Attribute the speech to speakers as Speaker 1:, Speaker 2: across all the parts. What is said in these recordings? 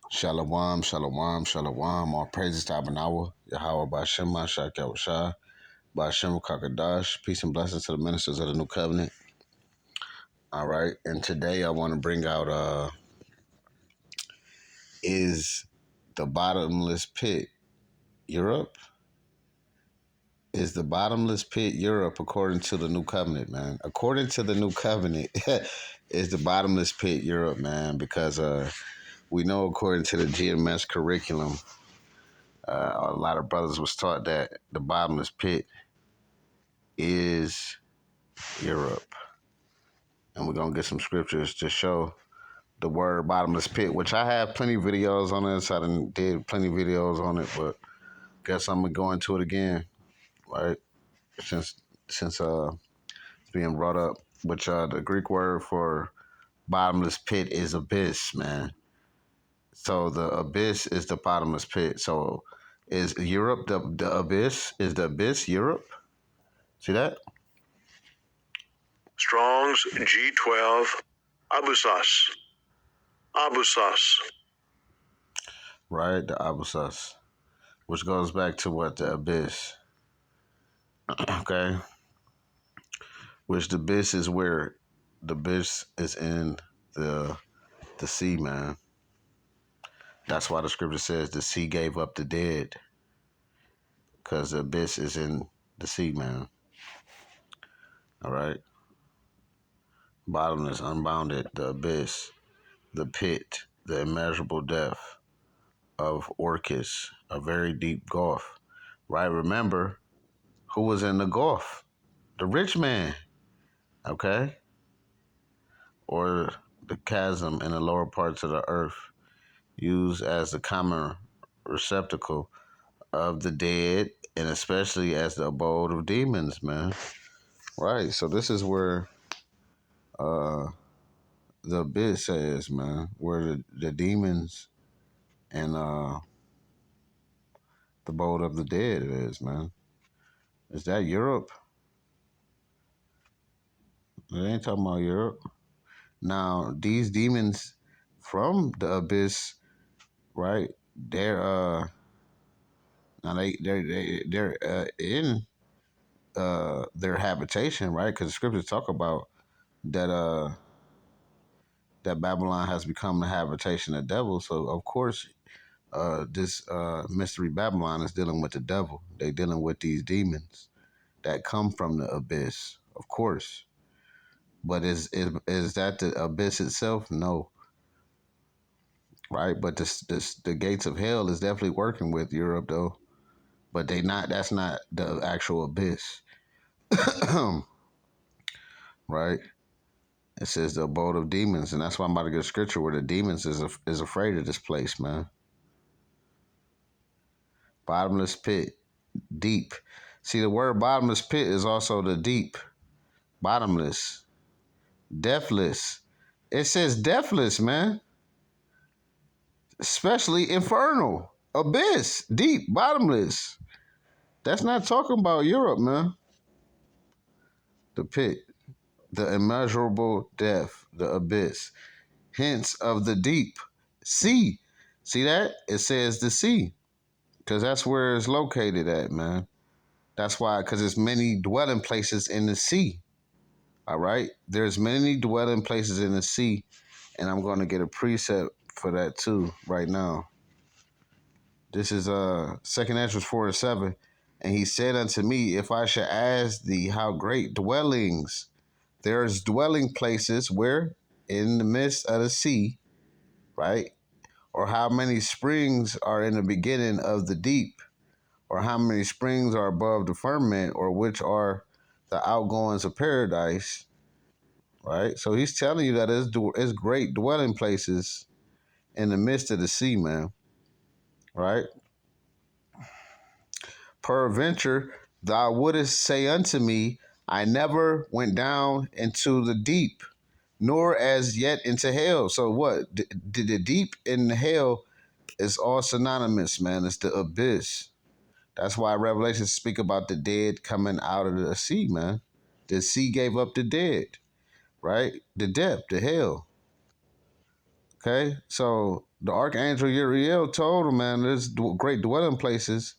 Speaker 1: Shalom, shalom, shalom. All praises to Abanawa, Yahweh Bashem, Mashak Yahushua, Bashem Kakadash. Peace and blessings to the ministers of the New Covenant. All right, and today I want to bring out is the bottomless pit Europe? Is the bottomless pit Europe according to the New Covenant, man? According to the New Covenant, is the bottomless pit Europe, man? Because we know according to the GMS curriculum, a lot of brothers was taught that the bottomless pit is Europe. And we're going to get some scriptures to show the word bottomless pit, which I have plenty of videos on this. I did plenty of videos on it, but guess I'm going to go into it again, right? Since it's being brought up, which the Greek word for bottomless pit is abyss, man. So the abyss is the bottomless pit. So is Europe the abyss? Is the abyss Europe? See that?
Speaker 2: Strong's G12, Abusas. Abusas.
Speaker 1: Right, the abyssus, which goes back to what the abyss. Okay, which the abyss is where the abyss is in the sea, man. That's why the scripture says the sea gave up the dead, because the abyss is in the sea, man. All right, bottomless, unbounded, the abyss, the pit, the immeasurable depth of Orcus, a very deep gulf. Right, remember who was in the gulf? The rich man. Okay, or the chasm in the lower parts of the earth, used as the common receptacle of the dead and especially as the abode of demons, man. Right. So this is where uh the abyss is, man, where the demons and the abode of the dead is, man. Is that Europe? It ain't talking about Europe. Now these demons from the abyss, right? They're now they're in their habitation, right? Because the scriptures talk about that that Babylon has become the habitation of devil. So of course, this mystery Babylon is dealing with the devil. They dealing with these demons that come from the abyss, of course. But is that the abyss itself? No, right? But the gates of hell is definitely working with Europe, though. But they not. That's not the actual abyss, right? It says the abode of demons, and that's why I'm about to get a scripture where the demons is afraid of this place, man. Bottomless pit, deep. See, the word bottomless pit is also the deep, bottomless, deathless. It says deathless, man. Especially infernal, abyss, deep, bottomless. That's not talking about Europe, man. The pit, the immeasurable depth, the abyss. Hence of the deep, sea. See that? It says the sea. Because that's where it's located at, man. That's why, because there's many dwelling places in the sea. All right? There's many dwelling places in the sea, and I'm going to get a precept for that too right now. This is 2nd Ezra 4-7. And he said unto me, if I should ask thee how great dwellings, there's dwelling places where in the midst of the sea, right? Or how many springs are in the beginning of the deep, or how many springs are above the firmament, or which are the outgoings of paradise, right? So he's telling you that it's great dwelling places in the midst of the sea, man, right? Peradventure, thou wouldest say unto me, I never went down into the deep, nor as yet into hell. So what? The deep and the hell is all synonymous, man. It's the abyss. That's why Revelations speak about the dead coming out of the sea, man. The sea gave up the dead, right? The depth, the hell. Okay, so the archangel Uriel told him, man, there's great dwelling places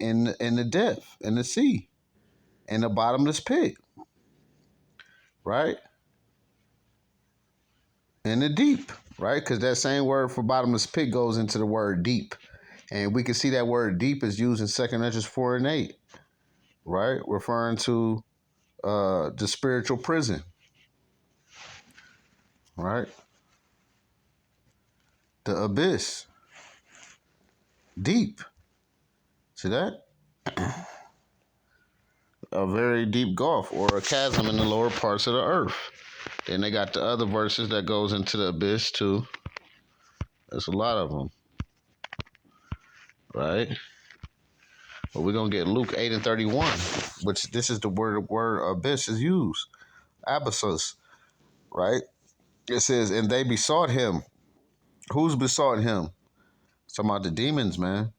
Speaker 1: in the depth, in the sea, in the bottomless pit, right? In the deep, right? Because that same word for bottomless pit goes into the word deep. And we can see that word deep is used in 2nd Corinthians 4 and 8, right? Referring to the spiritual prison, right? The abyss, deep. See that? A very deep gulf or a chasm in the lower parts of the earth. Then they got the other verses that goes into the abyss too. There's a lot of them, right? But we're gonna get Luke 8 and 31, which this is the word abyss is used. Abyssus, right? It says, and they besought him. Who's besought him? It's talking about the demons, man.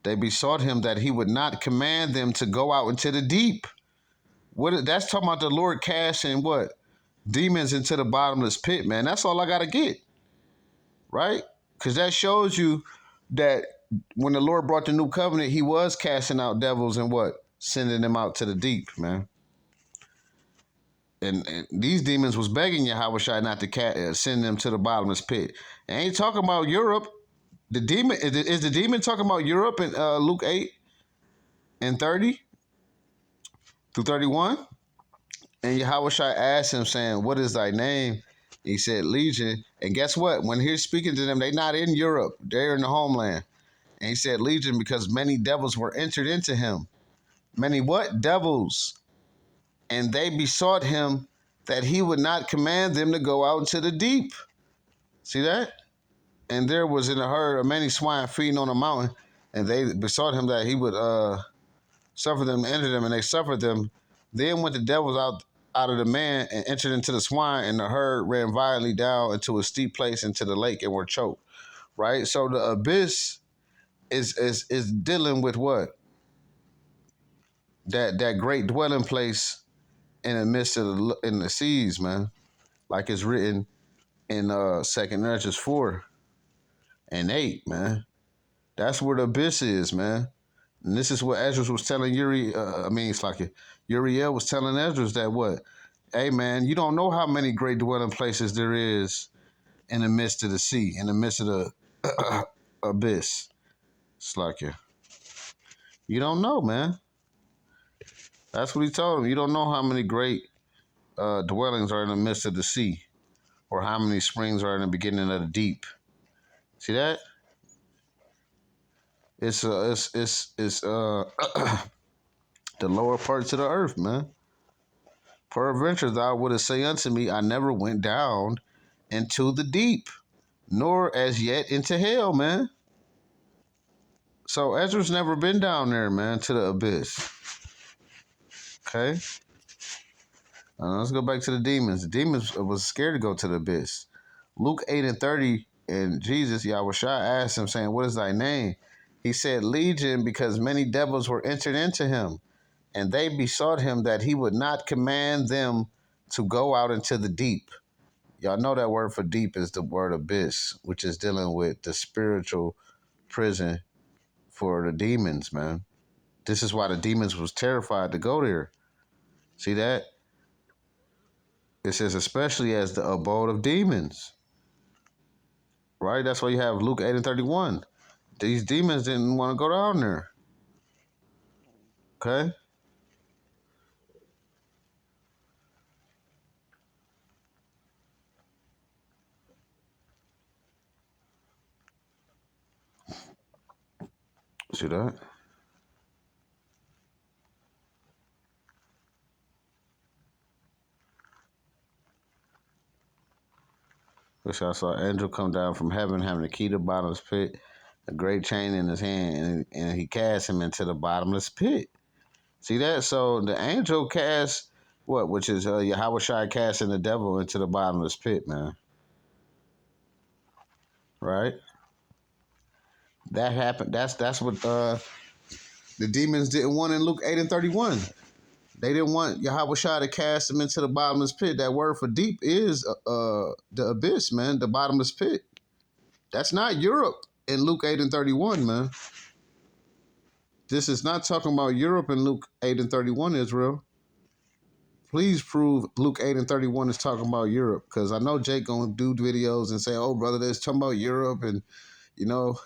Speaker 1: They besought him that he would not command them to go out into the deep. What that's talking about the Lord casting what? Demons into the bottomless pit, man. That's all I gotta get. Right? Because that shows you that when the Lord brought the new covenant, he was casting out devils and what? Sending them out to the deep, man. And these demons was begging Yahweh not to send them to the bottomless pit. I ain't talking about Europe. The demon is the demon talking about Europe in Luke 8 and 30 through 31? And Yahweh asked him, saying, what is thy name? He said, Legion. And guess what? When he's speaking to them, they're not in Europe. They're in the homeland. And he said, Legion, because many devils were entered into him. Many what? Devils. And they besought him that he would not command them to go out into the deep. See that? And there was in a herd of many swine feeding on a mountain. And they besought him that he would suffer them to enter them. And they suffered them. Then went the devils out of the man and entered into the swine. And the herd ran violently down into a steep place into the lake and were choked. Right? So the abyss is dealing with what? That great dwelling place in the midst of in the seas, man. Like it's written in 2nd Corinthians 4 and 8, man. That's where the abyss is, man. And this is what Ezra was telling it's like Uriel was telling Ezra that what? Hey, man, you don't know how many great dwelling places there is in the midst of the sea, in the midst of the abyss. It's like you don't know, man. That's what he told him. You don't know how many great dwellings are in the midst of the sea, or how many springs are in the beginning of the deep. See that? It's the lower parts of the earth, man. Peradventure thou wouldst say unto me, I never went down into the deep, nor as yet into hell, man. So Ezra's never been down there, man, to the abyss. Okay? Let's go back to the demons. The demons was scared to go to the abyss. Luke 8 and 30, and Jesus, Yahweh asked him, saying, what is thy name? He said, Legion, because many devils were entered into him. And they besought him that he would not command them to go out into the deep. Y'all know that word for deep is the word abyss, which is dealing with the spiritual prison for the demons, man. This is why the demons was terrified to go there. See that? It says especially as the abode of demons. Right? That's why you have Luke 8 and 31. These demons didn't want to go down there. Okay? See that? Which I saw an angel come down from heaven having the key to the bottomless pit, a great chain in his hand, and he cast him into the bottomless pit. See that? So the angel cast what? Which is Yahweh casting the devil into the bottomless pit, man. Right? That happened. That's what the demons didn't want in Luke 8 and 31. They didn't want Yahweh to cast them into the bottomless pit. That word for deep is the abyss, man, the bottomless pit. That's not Europe in Luke 8 and 31, man. This is not talking about Europe in Luke 8 and 31, Israel. Please prove Luke 8 and 31 is talking about Europe, because I know Jake gonna do videos and say, oh brother, that's talking about Europe, and you know,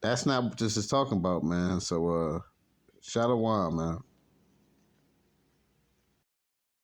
Speaker 1: that's not what this is talking about, man. So Shalom, man.